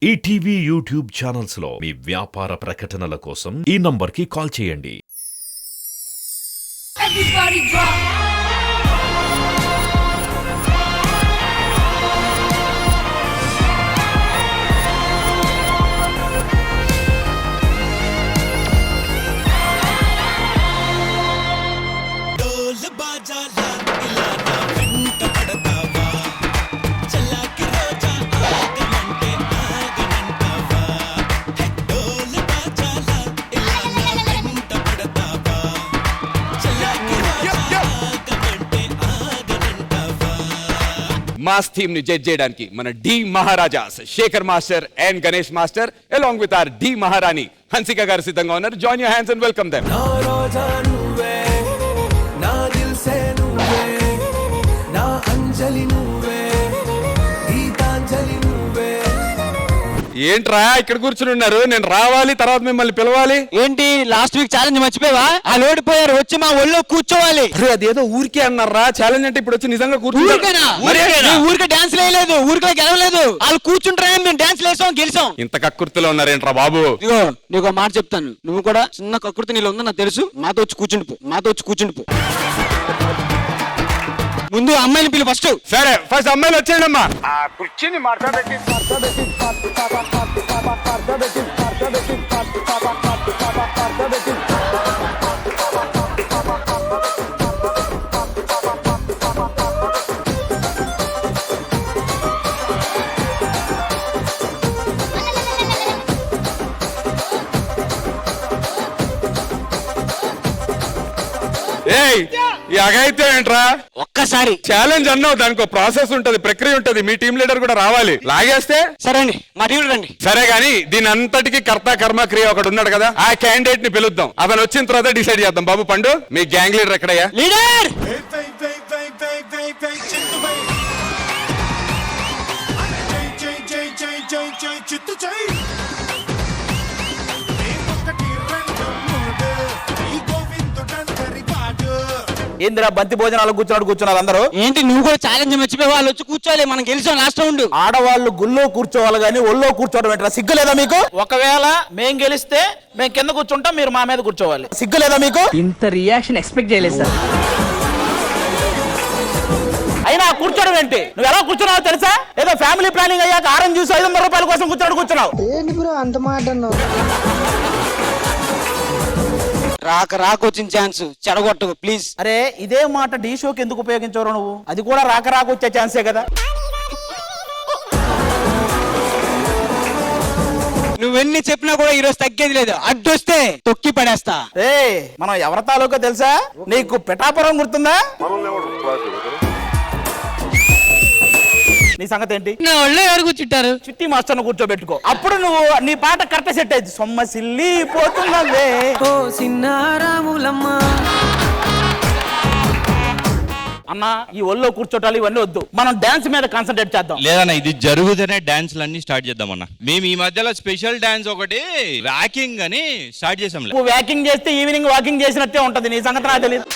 ETV YouTube channels లో మీ వ్యాపార ప్రకటనల కోసం ఈ నంబర్కి కాల్ చేయండి. Everybody drop. మాస్ థీమ్ ని జడ్జ్ చేయడానికి మన Dhee Maharajas Shekhar master and Ganesh master along with our Dhee Maharani Hansika గారు సిద్ధంగా ఉన్నారు. Join your hands and welcome them. ఏంట్రా ఇక్కడ కూర్చుని ఉన్నారు? నేను రావాలి, తర్వాత మిమ్మల్ని పిలవాలి. ఏంటి లాస్ట్ వీక్ ఛాలెంజ్ మర్చిపోయావా? వాళ్ళు ఓడిపోయారు, వచ్చి మా ఒళ్ళో కూర్చోవాలి. అదేదో ఊరికే అన్నారా ఛాలెంజ్ అంటే ఇప్పుడు వచ్చి నిజంగా ఊరికే డాన్స్ వేయలేదు, ఊరికే గెలవలేదు. వాళ్ళు కూర్చుంటారే, మేము డాన్స్ వేసాం, గెలిచాం. ఇంత కక్కుర్తిలో ఉన్నారేంట్రా బాబు? ఇదిగో నీకు మాట చెప్తాను, నువ్వు కూడా చిన్న కక్కుర్తి నీలో ఉందని నాకు తెలుసు. మాతో వచ్చి కూర్చుండిపో. ముందు అమ్మాయిని పిలు ఫస్ట్. సరే, ఫస్ట్ అమ్మాయిలు వచ్చేయండి అమ్మా. కూర్చుని ఏయ్, ఈ అగైతే ఏంట్రా? ఒక్కసారి ఛాలెంజ్ అన్నావు, దానికి ప్రాసెస్ ఉంటది, ప్రక్రియ ఉంటది. మీ టీం లీడర్ కూడా రావాలి. లాగేస్తే సరే అండి, మా టీం రండి. సరే గానీ దీని అంతటికి కర్త కర్మ క్రియ ఒకటి ఉన్నాడు కదా, ఆ క్యాండిడేట్ ని పిలుద్దాం. అతను వచ్చిన తర్వాత డిసైడ్ చేద్దాం. బాబు పండు, మీ గ్యాంగ్ లీడర్ ఎక్కడయ్యా? లీడర్ ఏందిరా బంతి భోజనాలు కూర్చున్నారు అందరూ? ఏంటి నువ్వు కూడా ఛాలెంజ్ మర్చిపోయి వాళ్ళు వచ్చి కూర్చోవాలి, మనం గెలిచాం లాస్ట్ రౌండ్. ఆడవాళ్ళు గుళ్ళో కూర్చోవాలి గానీ ఒళ్ళో కూర్చోవడం ఏంట్రా? సిగ్గులేదా మీకు? ఒకవేళ మేం గెలిస్తే మేము కింద కూర్చుంటాం, మీరు మా మీద కూర్చోవాలి. సిగ్గులేదా మీకు? ఇంత రియాక్షన్ ఎక్స్పెక్ట్ చేయలేదు సార్. అయినా కూర్చోడం ఏంటి? నువ్వు ఎలా కూర్చున్నావు తెలుసా? ఏదో ఫ్యామిలీ ప్లానింగ్ అయ్యాక ఆరెంజ్ జ్యూస్ 500 రూపాయల కోసం కూర్చున్నావు. ఏంటి బ్రో అంత మాట అన్నావు? రాక వచ్చిన ఛాన్స్ చెడగొట్టవు ప్లీజ్. అరే ఇదే మాట ఢీ షోకి ఎందుకు ఉపయోగించవరు నువ్వు? అది కూడా రాక వచ్చే ఛాన్సే కదా. నువ్వెన్ని చెప్పినా కూడా ఈ రోజు తగ్గేది లేదు. అడ్డొస్తే తొక్కి పడేస్తా. ఏ మనం ఎవరి తాలూకా తెలుసా? నీకు పిఠాపురం గుర్తుందా? నీ సంగతి ఏంటి? నా ఒళ్ళో ఎవరు కూర్చుంటారు? చిట్టి మాస్టర్ కూర్చోబెట్టుకో, అప్పుడు నువ్వు నీ పాట కరెక్ట్ సెట్ అయింది. సొమ్మసిల్లి పోతున్నవే ఓ సిన్నారాములమ్మ. అన్న ఈ ఒళ్ళో కూర్చోటాలు ఇవన్నీ వద్దు, మనం డాన్స్ మీద కాన్సన్ట్రేట్ చేద్దాం. లేదన్నా, ఇది జరుగుతూనే డాన్స్ అన్ని స్టార్ట్ చేద్దామన్నా. మేము ఈ మధ్యలో స్పెషల్ డాన్స్ ఒకటి వాకింగ్ అని స్టార్ట్ చేసాం. నువ్వు వాకింగ్ చేస్తే ఈవినింగ్ వాకింగ్ చేసినట్టే ఉంటది. నీ సంగతి నాకు తెలియదు.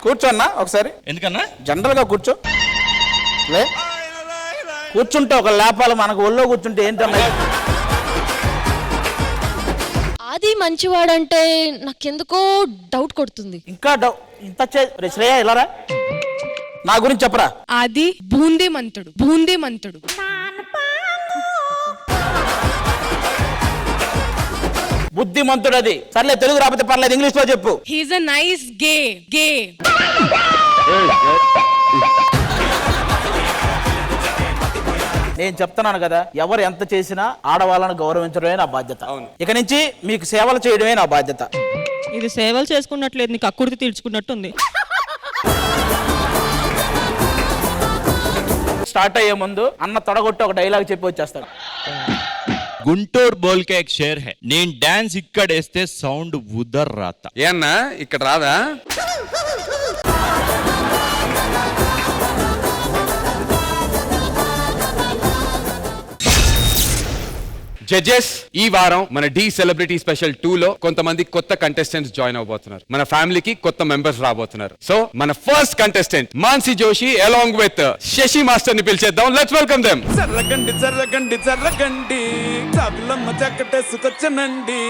కూర్చోన్నా ఒకసారి. ఎందుకన్నా? జనరల్ గా కూర్చో. కూర్చుంటే ఒక లేపాలు, మనకు ఒళ్ళో కూర్చుంటే ఏంటన్నా? అది మంచివాడంటే నాకెందుకో డౌట్ కొడుతుంది. ఇంకా ఇంత శ్రేయ ఇలారా, నా గురించి చెప్పరా. అది బూందీ మంతుడు. బుద్ధిమంతుడు. అది సర్లే, తెలుగు రాకపోతే పర్లేదు, ఇంగ్లీష్ లో చెప్పు. హీస్ ఎ నైస్ గే. నేను చెప్తున్నాను కదా, ఎవరు ఎంత చేసినా ఆడవాళ్ళను గౌరవించడమే నా బాధ్యత. ఇక నుంచి మీకు సేవలు చేయడమే నా బాధ్యత. ఇది సేవలు చేసుకున్నట్లేదు, నీకు అక్కుర్తి తీర్చుకున్నట్టుంది. స్టార్ట్ అయ్యే ముందు అన్న తొడగొట్టి ఒక డైలాగ్ చెప్పి వచ్చేస్తాడు. గుంటూరు బోల్కే ఎక్ షేర్ హై, నేను డాన్స్ ఇక్కడ వేస్తే సౌండ్ ఉదర్ రాత. ఏన్నా ఇక్కడ రాదా? జడ్జెస్, ఈ వారం మన డి సెలబ్రిటీ స్పెషల్ 2 లో కొంతమంది కొత్త కంటెస్టెంట్స్ జాయిన్ అవబోతున్నారు. మన ఫ్యామిలీకి కొత్త మెంబర్స్ రాబోతున్నారు. సో మన first contestant Mansi Joshi along with Shashi master ని పిలిచేద్దాం. Let's welcome them. జర్రగండి జర్రగండి జర్రగండి చాపిల్లమ్మ చక్కటేసుకొచ్చనండి.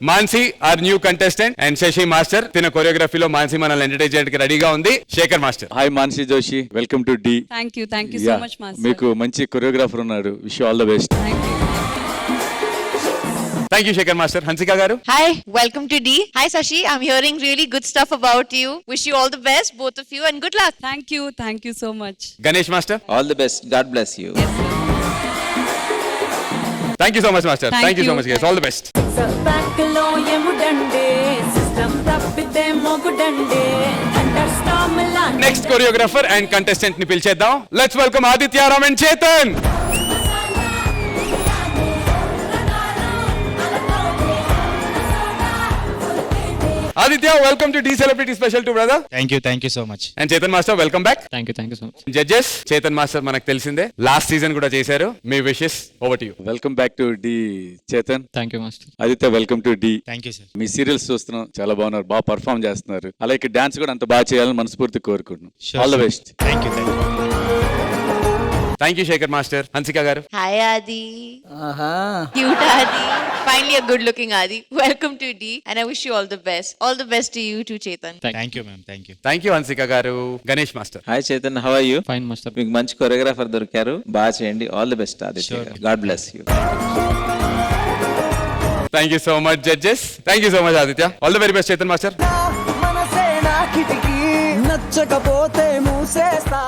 Mansi our new contestant and Shashi master తిన కొరియోగ్రఫీలో మాన్సీ మనల్ని ఎంటర్టైన్ చేయడానికి రెడీగా ఉంది. Shekhar master. Hi Mansi Joshi, welcome to Dhee. Thank you so much master. మీకు మంచి కొరియోగ్రాఫర్ ఉన్నాడు, wish you all the best. Thank you Shekhar master. Hansika గారు. Hi, welcome to D. Hi Sashi, I'm hearing really good stuff about you. Wish you all the best, both of you, and good luck. Thank you so much. Ganesh master. All the best, god bless you. Thank you so much master. Thank thank you so you. Much guys. All the best. Next choreographer and contestant ని పిలిచేద్దాం. Let's welcome Aditya Ram and Chetan. Aditya, welcome to Dhee celebrity special 2 brother. Thank you so much. And Chetan master, welcome back. Thank you so much. Judges, Chetan master మనకు తెలిసిందే, last season కూడా చేశారు. మీ wishes over to you. Welcome back to Dhee Chetan. Thank you master. Aditya, welcome to Dhee. Thank you sir. మీ serials చూస్తున్నాం, చాలా బాగున్నారు, బాగా perform చేస్తున్నారు. అలాగే డాన్స్ కూడా అంత బాగా చేయాలని మనస్ఫూర్తి కోరుకుంటున్నాం. All the best. Thank you. Thank you Shekhar master. Hansika గారు. Hi Adi. Cute Adi. Finally a good looking Adi. Welcome to D, and I wish you all the best. All the best to you too, Chetan. Thank you ma'am. Thank you. Thank you Hansika garu. Ganesh master. Hi Chetan, how are you? Fine master. మీకు మంచి choreographer దొరికారు, బాగా చేయండి. All the best Aditya, god bless you. Thank you so much judges. Thank you so much Aditya. All the very best Chetan master. నచ్చకపోతే మూసేస్తా.